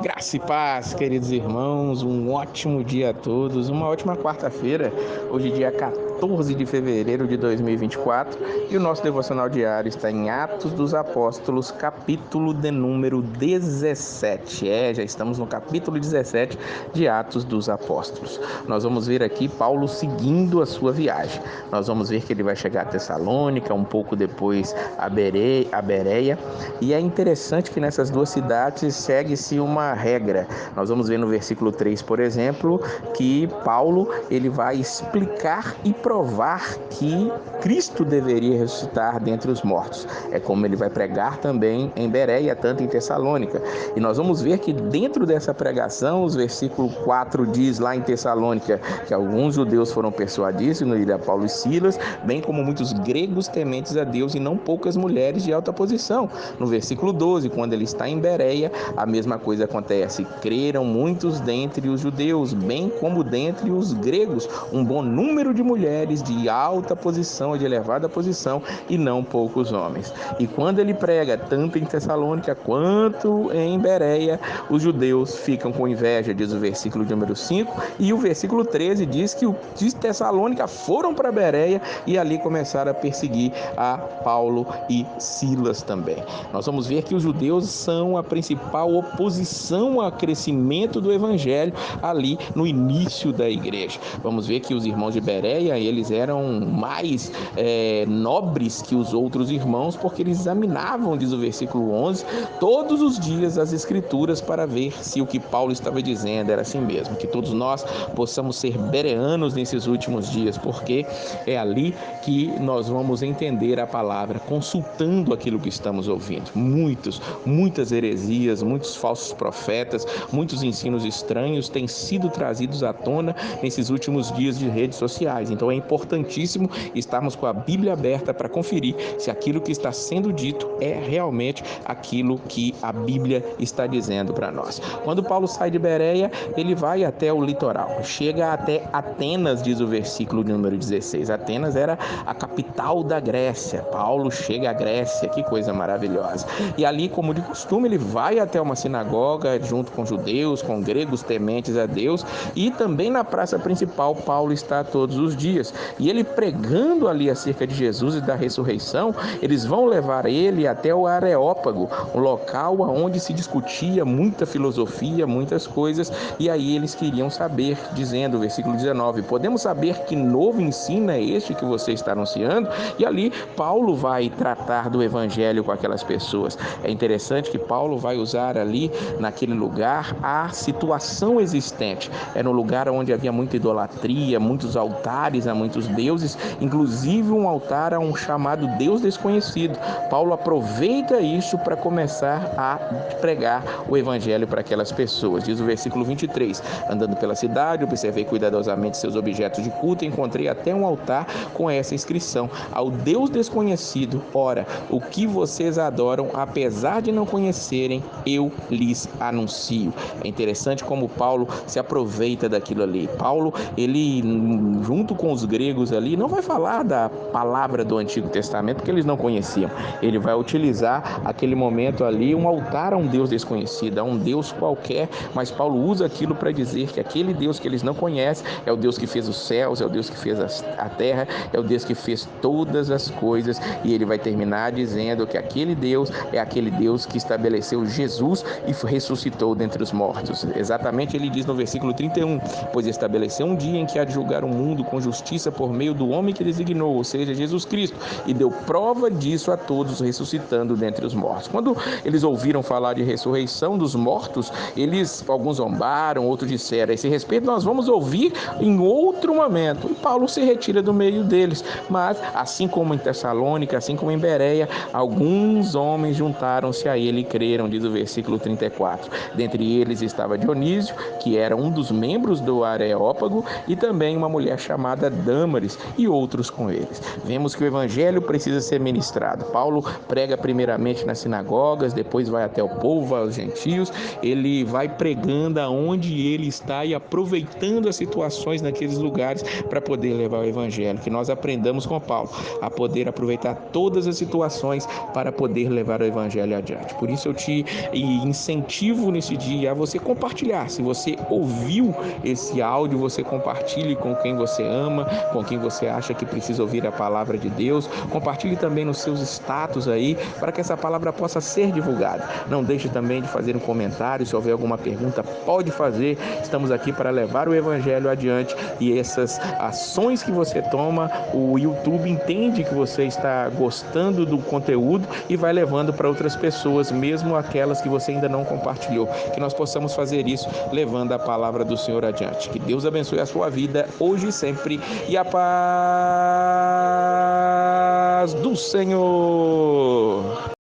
Graça e paz, queridos irmãos, um ótimo dia a todos, uma ótima quarta-feira, hoje dia 14 de fevereiro de 2024, e o nosso devocional diário está em Atos dos Apóstolos, capítulo de número 17. Já estamos no capítulo 17 de Atos dos Apóstolos. Nós vamos ver aqui Paulo seguindo a sua viagem. Nós vamos ver que ele vai chegar a Tessalônica, um pouco depois a Bereia, e é interessante que nessas duas cidades segue-se uma regra. Nós vamos ver no versículo 3, por exemplo, que Paulo ele vai explicar e provar que Cristo deveria ressuscitar dentre os mortos. É como ele vai pregar também em Bereia, tanto em Tessalônica. E nós vamos ver que dentro dessa pregação, os versículo 4 diz lá em Tessalônica que alguns judeus foram persuadidos no ir a Paulo e Silas, bem como muitos gregos tementes a Deus e não poucas mulheres de alta posição. No versículo 12, quando ele está em Bereia, a mesma coisa acontece. Creram muitos dentre os judeus, bem como dentre os gregos, um bom número de mulheres de alta posição, de elevada posição, e não poucos homens. E quando ele prega, tanto em Tessalônica quanto em Bereia, os judeus ficam com inveja, diz o versículo número 5, e o versículo 13 diz que os de Tessalônica foram para Bereia e ali começaram a perseguir a Paulo e Silas também. Nós vamos ver que os judeus são a principal oposição ao crescimento do evangelho ali no início da igreja. Vamos ver que os irmãos de Bereia, eles eram mais nobres que os outros irmãos, porque eles examinavam, diz o versículo 11, todos os dias as escrituras para ver se o que Paulo estava dizendo era assim mesmo, que todos nós possamos ser bereanos nesses últimos dias, porque é ali que nós vamos entender a palavra, consultando aquilo que estamos ouvindo. Muitas heresias, muitos falsos profetas, muitos ensinos estranhos têm sido trazidos à tona nesses últimos dias de redes sociais. Então é importantíssimo estarmos com a Bíblia aberta para conferir se aquilo que está sendo dito é realmente aquilo que a Bíblia está dizendo para nós. Quando Paulo sai de Bereia, ele vai até o litoral, chega até Atenas, diz o versículo número 16. Atenas era a capital da Grécia. Paulo chega à Grécia, que coisa maravilhosa. E ali, como de costume, ele vai até uma sinagoga junto com judeus, com gregos tementes a Deus, e também na praça principal Paulo está todos os dias. E ele pregando ali acerca de Jesus e da ressurreição, eles vão levar ele até o Areópago, um local onde se discutia muita filosofia, muitas coisas, e aí eles queriam saber, dizendo, versículo 19, podemos saber que novo ensino é este que você está anunciando? E ali Paulo vai tratar do evangelho com aquelas pessoas. É interessante que Paulo vai usar ali, naquele lugar, a situação existente. Era um lugar onde havia muita idolatria, muitos altares a muitos deuses, inclusive um altar a um chamado Deus desconhecido. Paulo aproveita isso para começar a pregar o evangelho para aquelas pessoas. Diz o versículo 23, andando pela cidade, observei cuidadosamente seus objetos de culto e encontrei até um altar com essa inscrição: ao Deus desconhecido, ora, o que vocês adoram, apesar de não conhecerem, eu lhes anuncio. É interessante como Paulo se aproveita daquilo ali. Paulo, ele, junto com os gregos ali, não vai falar da palavra do Antigo Testamento, porque eles não conheciam. Ele vai utilizar aquele momento ali, um altar a um Deus desconhecido, a um Deus qualquer, mas Paulo usa aquilo para dizer que aquele Deus que eles não conhecem é o Deus que fez os céus, é o Deus que fez a terra, é o Deus que fez todas as coisas, e ele vai terminar dizendo que aquele Deus é aquele Deus que estabeleceu Jesus e ressuscitou dentre os mortos. Exatamente, ele diz no versículo 31, pois estabeleceu um dia em que há de julgar o mundo com justiça por meio do homem que designou, ou seja, Jesus Cristo, e deu prova disso a todos, ressuscitando dentre os mortos. Quando eles ouviram falar de ressurreição dos mortos, alguns zombaram, outros disseram, a esse respeito nós vamos ouvir em outro momento. E Paulo se retira do meio deles, mas assim como em Tessalônica, assim como em Bereia, alguns homens juntaram-se a ele e creram, diz o versículo 34. Dentre eles estava Dionísio, que era um dos membros do Areópago, e também uma mulher chamada Dâmaris e outros com eles. Vemos que o evangelho precisa ser ministrado. Paulo prega primeiramente nas sinagogas, depois vai até o povo, aos gentios. Ele vai pregando aonde ele está e aproveitando as situações naqueles lugares para poder levar o evangelho. Que nós aprendamos com Paulo a poder aproveitar todas as situações para poder levar o evangelho adiante. Por isso eu te incentivo nesse dia a você compartilhar. Se você ouviu esse áudio, você compartilhe com quem você ama, com quem você acha que precisa ouvir a palavra de Deus. Compartilhe também nos seus status aí, para que essa palavra possa ser divulgada. Não deixe também de fazer um comentário. Se houver alguma pergunta, pode fazer. Estamos aqui para levar o evangelho adiante, e essas ações que você toma, o YouTube entende que você está gostando do conteúdo e vai levando para outras pessoas, mesmo aquelas que você ainda não compartilhou. Que nós possamos fazer isso, levando a palavra do Senhor adiante. Que Deus abençoe a sua vida hoje e sempre, e a paz do Senhor.